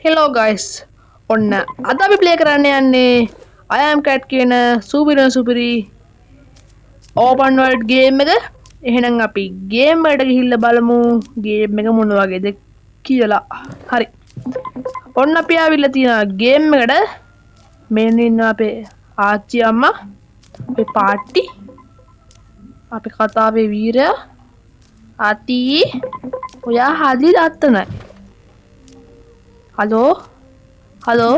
Hello guys. ඔන්න අද අපි ප්ලේ කරන්න යන්නේ I am cat කියන සුපිරි open world game එක. එහෙනම් අපි game එකට ගිහිල්ලා බලමු game එක මොන වගේද කියලා. හරි. ඔන්න අපි ආවිල්ලා තියෙනවා game එකට. මෙන්න ඉන්න අපේ ආච්චි අම්මා, අපේ පාටි, අපේ කතාවේ වීරයා, අති, ඔයා හදි දත්තනයි. හලෝ හලෝ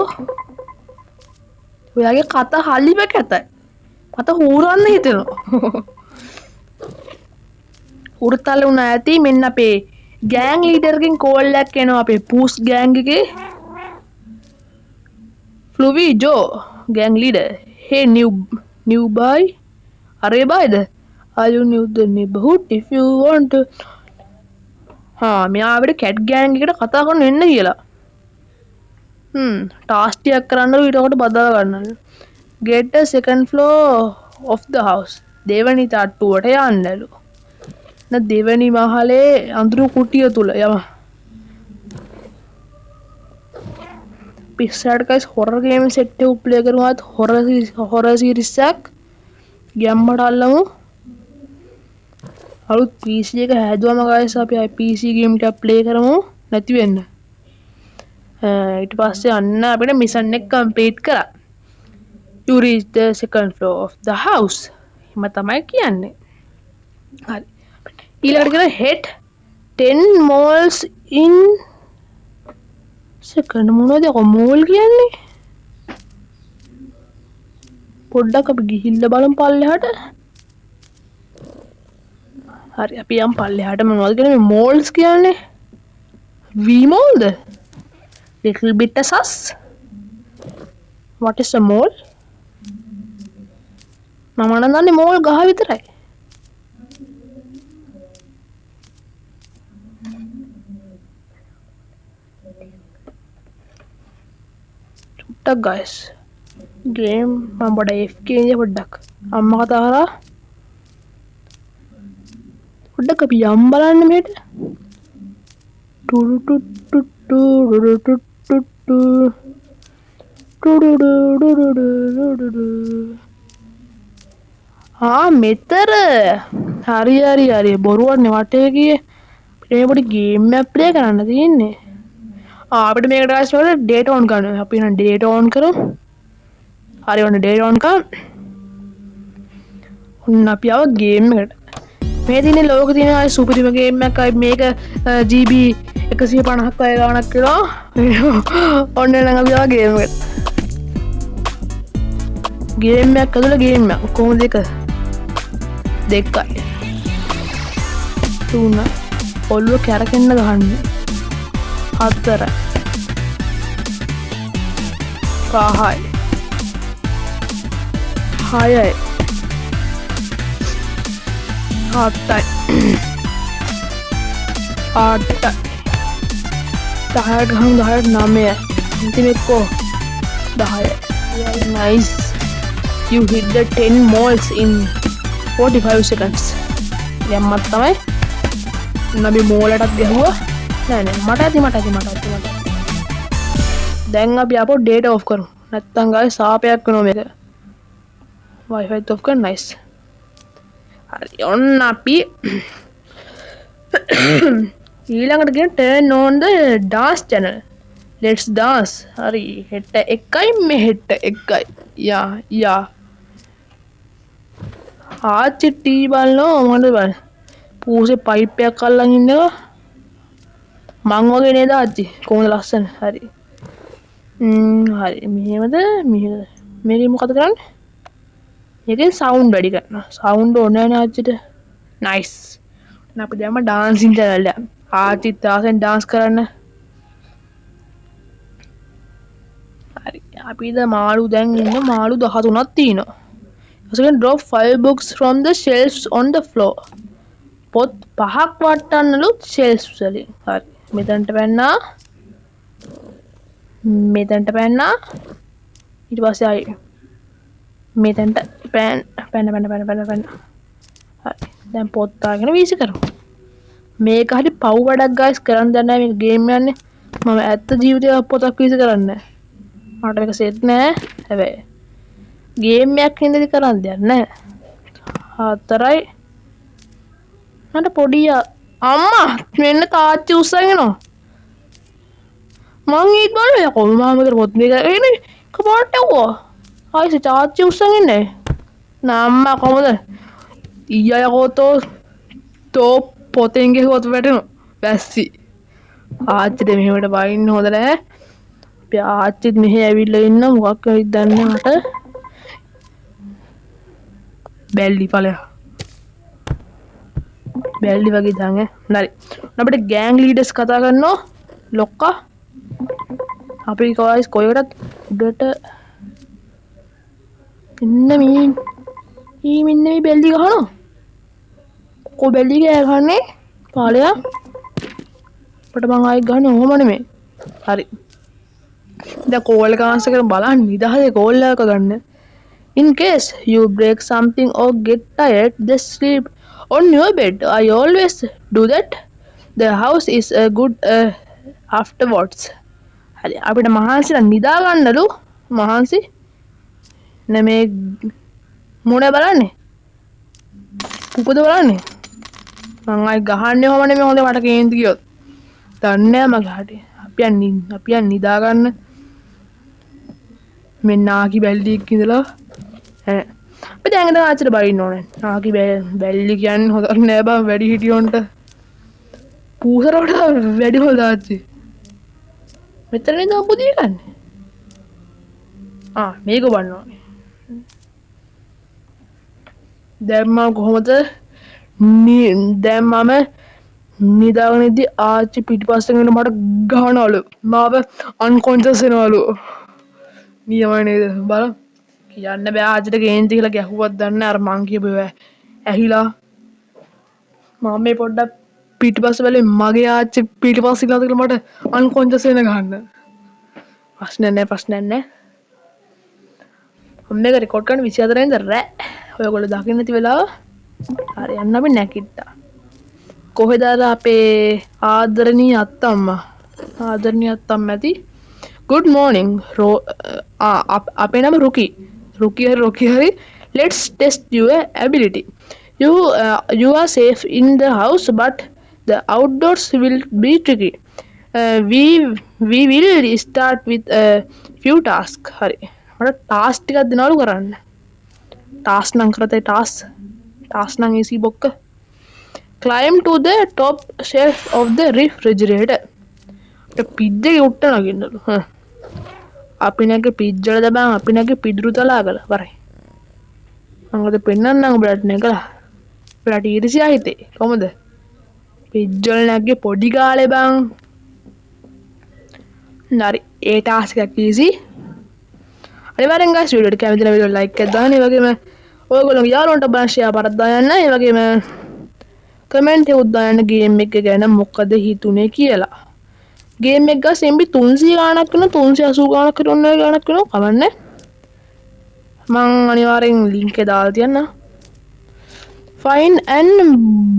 ඔයාගේ කතා හලිම කැතයි. මට හූරන්න හිතෙනවා. හුරුතල්ල වුණා ඇති. මෙන්න අපේ ගෑන් ලීඩර්ගෙන් කෝල් එකක් එනවා අපේ පූස් ගෑන් එකේ. ෆ්ලුවි ජෝ gang leader. Hey new boy. අරේ බයිද? Are you new the neighborhood if you want to? මෙයා අපිට කැට් ගෑන් එකට කතා කරන්න එන්න කියලා. ටාස්ක් එකක් කරන්න ඊටකොට බදා ගන්නලු. Get the second floor of the house. දෙවනි තට්ටුවට යන්නලු. දෙවනි මහලේ අඳුරු කුටිය තුල යම. පිස්සාට guys horror game set එක ප්ලේ කරුවාත් horror series එකක් ගැම්මට අල්ලමු. අලුත් PC එක හැදුවම guys අපි PC game ටික ප්ලේ කරමු නැති වෙන්න. ඊට පස්සේ අන්න අපිට මිෂන් එක කම්ප්ලීට් කරා. You reach the second floor of the house. එහෙම තමයි කියන්නේ. හරි. ඊළඟට කියන hit 10 malls in second මොනවද මෝල් කියන්නේ? පොඩ්ඩක් අපි ගිහිල්ලා බලමු පල්ලෙහාට. හරි අපි යම් පල්ලෙහාට මොනවද කියන්නේ මේ malls කියන්නේ? V mall the? Little bit sus. What is a mall? මම නම් දන්නේ මෝල් ගහ විතරයි. චුට්ටක් guys. game මම පොඩ FK ඉන්නේ පොඩ්ඩක්. අම්මා කතා කරා. පොඩ්ඩක් අපි යම් බලන්න මේට. ටුරු ටු ටු ටු ටු ටු ටු ටු මෙතර හරි බොරුවන්නේ වටේ ගියේ මේ පොඩි ගේම් එකක් ප්ලේ කරන්න තියෙන්නේ. අපිට මේකට guys වල data on කරන්න. අපි නම් data on කරමු. හරි ඔන්න data on කරමු. ඔන්න අපි ආව ගේම් එකට. මේ දිනේ ලෝකේ තියෙන අය සුපිරිම ගේම් එකක් අය මේක GB 150ක් වගේ ගාණක් කියලා. ඔන්න නම් අපි ආව ගේම් එකට. ගේම් එකක් ඇතුළේ ගේම් එකක් කොහොමද එක? දෙකයි. තුන. ඔළුව කැරකෙන්න ගහන්න. හතර. පහයි. හයයි. හතයි. අටයි. 10ට ගහමු 10ට 9යි. අන්තිමේකෝ 10යි. Yeah, nice. You hit the 10 malls in 45 seconds. යම්මත් තමයි. නබි මෝලටත් ගැහුවා. නෑ මට ඇති. දැන් අපි අපෝ data off කරමු. නැත්තම් ගායි සාපයක් වෙනවා මේක. Wi-Fi off කරන්න nice. හරි ඔන්න අපි ඊළඟට කියන turn on the dance channel. Let's dance. හරි හෙට එකයි මෙහෙට එකයි. යා ආච්චි ටී බලනවා මොකද බලන්න. පූසේ පයිප් එකක් අල්ලන් ඉන්නවා. මං වගේ නේද ආච්චි? කොහොමද ලස්සන? හරි. හරි මෙහෙමද? මේක මොකද කරන්නේ? මේකෙන් සවුන්ඩ් වැඩි කරනවා. සවුන්ඩ් ඕනේ නැහැ ආච්චිට. නයිස්. දැන් අපි දැම්ම ඩාන්සින් channel එක. ආච්චිත් ආසෙන් ඩාන්ස් කරන්න. හරි. අපි මාළු දැන් ඉන්න මාළු 13ක් තියෙනවා. ඊළඟට drop 5 books from the shelves on the floor. පොත් 5ක් වටන්නලු shelves වලින්. හරි. මෙතනට පැන්නා. ඊට පස්සේ ආයි මෙතනට පැන්න. හරි. දැන් පොත් අරගෙන වීසි කරමු. මේක හරි පව් වැඩක් guys කරන්න දන්නේ නැහැ මේක ගේම් යන්නේ. මම ඇත්ත ජීවිතය පොතක් විසි කරන්නේ. මට මේක සෙට් නෑ. හැබැයි ගේම් එකක් හින්දාද කරන්න දෙයක් නෑ. 4යි මට පොඩි අම්මා මෙන්න තාච්චි උස්සගෙන එනවා. මං ඊත් බලලා කොහොමද මම පොත් මේක එන්නේ කපාට ඇව්වා. ආයිස තාච්චි උස්සගෙන ඉන්නේ. නම්මා කොහොමද? ඊයය කොතෝ තෝ පොතෙන් ගෙහුවත් වැටෙනවා. වැස්සි. ආච්චිට මෙහෙමට බයින්න හොඳ නෑ. අපි ආච්චිත් මෙහෙ ඇවිල්ලා ඉන්න මොකක් වෙයිද දන්නේ මට. බැල්ලි ඵලයක්. බැල්ලි වගේ දාන් හරි. අපිට ගෑන්ග් ලීඩර්ස් කතා කරනවා. ලොක්කා. අපි කවයිස් කොයකටත් උඩට ඉන්න මේ බැල්ලි ගහනවා. කො බැල්ලි ගහන්නේ? පාලයා. අපිට මං ආයෙ ගහන්නේ ඔහොම නෙමෙයි. හරි. දැන් කෝල් එක ආන්සර් කරලා බලන්න නිදහසේ කෝල් එකක ගන්න. In case you break something or get tired, just sleep on your bed. I always do that. The house is good afterwards. හරි අපිට මහන්සිලා නිදා ගන්නලු මහන්සි නේ මොනේ බලන්නේ මොකද බලන්නේ මං ආයි ගහන්නේ කොහොම නෙමෙයි හොඳ මට කේන්ති කියොත් දන්නේ මගේ හැටි අපි නිදා ගන්න මේ නාකි බැල්ලියක් ඉඳලා අපි දැන් ඉඳන් ආච්චිට බයින්න ඕනේ නාකි බැල්ලි කියන්නේ හොඳ නෑ බං වැඩි හිටියොන්ට පූසරවට වැඩි හොඳ ආච්චි මෙතන නේද පුදිය ගන්න මේක බලන්න ඕනේ දැන් මම කොහොමද දැන් මම නිදාගෙන ඉද්දි ආච්චි පිටිපස්සෙන් එන මට ගහනවලු මාව අන්කොන්ෂස් වෙනවලු නියමයි නේද බලන්න කියන්න බෑ ආච්චිට කේන්ති කියලා ගැහුවත් දන්නේ අර මං කියපු ඇහිලා මම මේ පොඩ්ඩක් පිටිපස්ස බැලුවේ මගේ ආච්චි පිටිපස්ස ඉන්නවද කියලා මට අන්කොන්ෂස් වෙන ගහන්න ප්‍රශ්නයක් නෑ මම මේක රෙකෝඩ් කරන 24 වෙනිදා රෑ ඔයගොල්ලෝ දකින්න නැති වෙලාව හරි යන්න අපි නැකිට්ටා කොහෙද අර අපේ ආදරණීය අත්තම්මා ඇති good morning අපේ නම රුකි හරි let's test your ability you are safe in the house but the outdoors will be tricky we will start with a few tasks හරි මට ටාස්ක් ටිකක් දෙනවලු කරන්න ටාස්ක් නම් කරතේ ටාස්ක් නම් easy බොක්ක climb to the top shelf of the refrigerator පිද්දේ උට්ට නගින්නලු අපි නැගේ පිජ්ජල දබන් අපි නැගේ පිදුරු තලාගල වරයි මංගද පෙන්නන්නම් ඔබලට නැගලා ඔබලට ඊර්ෂ්‍යා හිතේ කොහමද පිජ්ජල නැගේ පොඩි ගාලේ බං හරි ඒ ටාස්ක් එකක් easy අනිවාර්යෙන් guys වීඩියෝ එකට කැමති නම් වීඩියෝ like එකක් දාන්න ඒ වගේම ඔයගොල්ලෝගේ යාළුවන්ට බලන්න share කරලා දාන්න ඒ වගේම කමෙන්ට් එකක් දාන්න ගේම් එක ගැන මොකද හිතුනේ කියලා ගේම් එක ගස් MB 300 ගාණක් වෙනවා 380 ගාණක් කරන ගාණක් වෙනවා කවන්නේ මං අනිවාර්යෙන් link එක දාලා තියන්න find and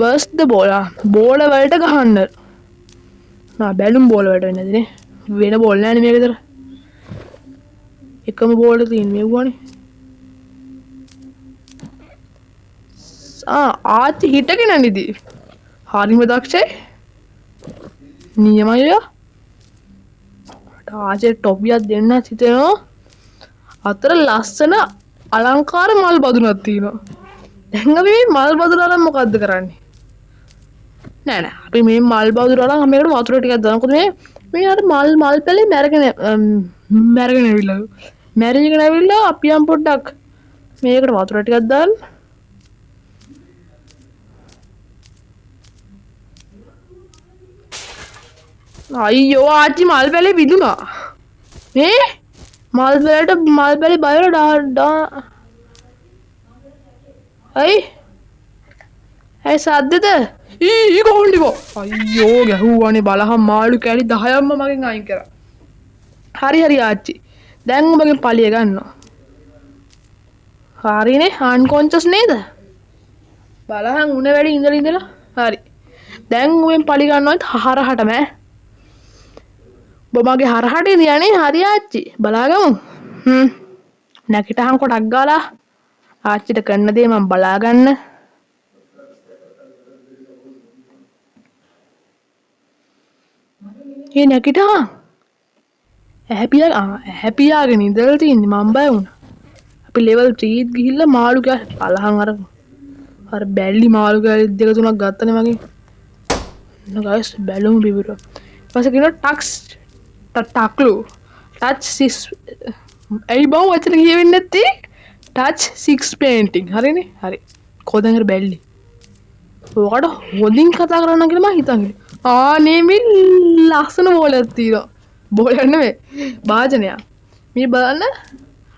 burst the ball බෝල වලට ගහන්න බැලුම් බෝල වලට වෙන්නේ නැතිනේ වෙන බෝල් නැහැ නේ මේක විතර එකම බෝල් එක තියෙන මෙව්වනේ ආච්චි හිටගෙන නිදි හරිම දක්ෂයි නියමයි ආච්චි ටොපියක් දෙන්න හිතෙනවා අතර ලස්සන අලංකාර මල් බදුනක් තියෙනවා දැන් අපි මේ මල් බදුන අරන් මොකද්ද කරන්නේ නෑ අපි මේ මල් බදුන අරන් මේකට වතුර ටිකක් දානවා මොකද මේ අර මල් පැලේ මැරගෙන ඇවිල්ලා අපි යම් පොඩ්ඩක් මේකට වතුර ටිකක් දාන්න අයියෝ ආච්චි මල් පැලේ විදුනා මේ මල් පැලේ බයලා ඇයි සද්දද කොහොමද අයියෝ ගැහුවානේ බලහන් මාළු කැලි 10ක්ම මගෙන් අයින් කරා හරි ආච්චි දැන් උඹගෙන් පලිය ගන්නවා හරිනේ අන්කොන්ෂස් නේද බලහන් උණ වැඩි ඉඳලා හරි දැන් උඹෙන් පලි ගන්නවත් හරහටම බොමගේ හරහට ඉදියනේ හරි ආච්චි බලාගමු නැකිටහන් කොටක් ගාලා ආච්චිට කරන්න දේ මම බලාගන්න ඒ නැකිටහන් ඇහැපියාගෙන ඉඳලා තින්නේ මම බය වුණා අපි ලෙවල් 3 ගිහිල්ලා මාළු කෑ පලහන් අර බැල්ලි මාළු කෑ දෙක තුනක් ගත්තනේ මගේ ගයිස් බැලුම් බිබිරෝ ඊපස්සේ කියනවා ටක්ලු ටච් 6 ඇයි බං වචන කියවෙන්නේ නැත්තේ ටච් 6 පේන්ටිං හරිනේ හරි කොහෙන්ද හරි බැල්ලි ඔයාට හොඳින් කතා කරන්න කියලා මම හිතන්නේ ආනේ මේ ලස්සන බෝලයක් තියෙනවා බෝලයක් නෙමෙයි භාජනයක් මේ බලන්න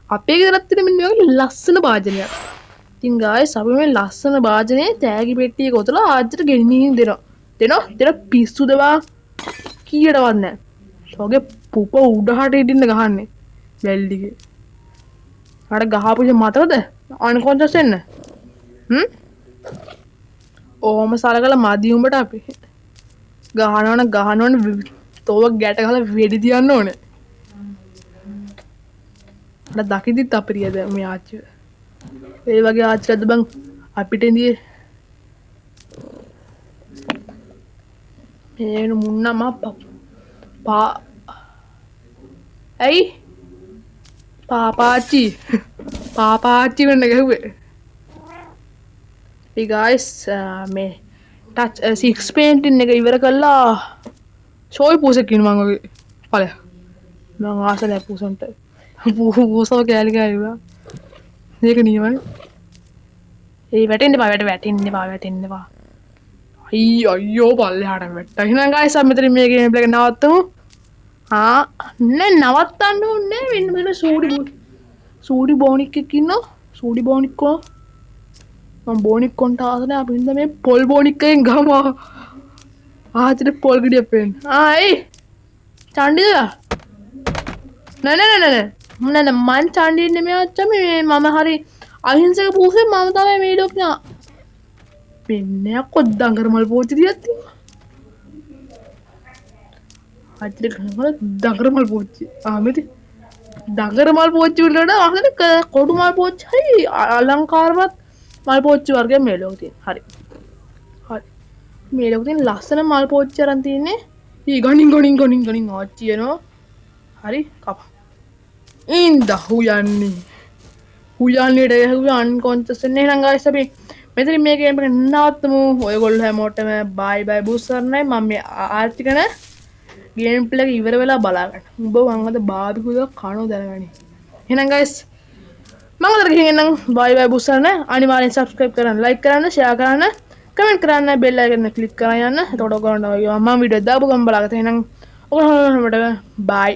අපේ ගෙදරත් තියෙන මෙන්න මේ ලස්සන භාජනයක් ඉතින් ගායිස් අපි මේ ලස්සන භාජනේ තෑගි පෙට්ටියක ඔතලා ආච්චිට ගෙනිහින් දෙනවා පිස්සුද බා කීයටවත් නැහැ ඔගේ පුප උඩහට ඉදින්න ගහන්නේ වැල්ඩිගේ අර ගහපු මතකද අන්කොන්ෂස් වෙන්න ඕම සලකලා මදි උඹට අපි ගහනවන තෝව ගැට ගහලා වෙඩි තියන්න ඕනේ අර දකිද්දිත් අපිරියද මේ ආච්චි ඒ වගේ ආච්චිලද බං අපිට ඉඳියේ මේන මුන්නම ඇයි පාපාච්චි වෙන්න ගැහුවේ ඒ ගයිස් මේ ටච් 6 පේන්ටින් එක ඉවර කළා ෂෝයි පූසෙක් ඉන්න මං වගේ ඵලයක් මං ආස නැහැ පූසන්ට පූසව කෑලි කෑලිවා මේක නියමයි ඒ වැටෙන්න එපා අයියෝ පල්ලෙහාට වැට්ටා එහෙනම් ගයිස් අපි මෙතන මේ ගේම් එක නවත්තමු නෑ නවත්තන්න ඕනේ මෙන්න මෙන්න සූඩි බෝනික් එක්ක ඉන්නවා සූඩි බෝනික්කෝ මම බෝනික් කොන්ට ආස නැහැ අපි හින්දා මේ පොල් බෝනික් එකෙන් ගම ආච්චිට පොල් ගෙඩියක් පෙන්න එයි චණ්ඩිද නෑ මං චණ්ඩි නෙමෙයි අච්චා මේ මම හරි අහිංසක පූසේ මම තමයි මේ ඩොක්නා පින්නේ කොත් දඟරමල් පෝච්චි දියක් තියෙනවා අච්චිට ගහන දඟරමල් පෝච්චි ආමෙති දඟරමල් පෝච්චි වලට අහන කොඩු මල් පෝච්චි අලංකාරවත් මල් පෝච්චි වර්ගයක් මේ ලෝකේ තියෙන හරි මේ ලෝකේ තියෙන ලස්සන මල් පෝච්චි අරන් තින්නේ ඊ ගණින් ආච්චි එනවා හරි කප ඉන්ද හුයන්නේ ඩේ අන්කොන්ෂස් වෙන්නේ එහෙනම් ගයිස් අපි මෙතන මේ ගේම් එක නවත්තමු ඔයගොල්ලෝ හැමෝටම බයි බුස්සර්ණයි මම මේ ආර්ථිකන ගේම් ප්ලේ එක ඉවර වෙලා බලා ගන්න. උඹ වංගද බාබිකුද කනෝ දැනගනි. එහෙනම් guys මම උදේට ගිහින් එන්නම් බයි බුස්සර්ණ අනිවාර්යෙන් subscribe කරන්න, like කරන්න, share කරන්න, comment කරන්න, bell icon එක click කරලා යන්න. එතකොට ඔයගොල්ලන්ට මම වීඩියෝ දාපු ගමන් බලාගන්න. එහෙනම් ඔයගොල්ලෝ හැමෝටම bye.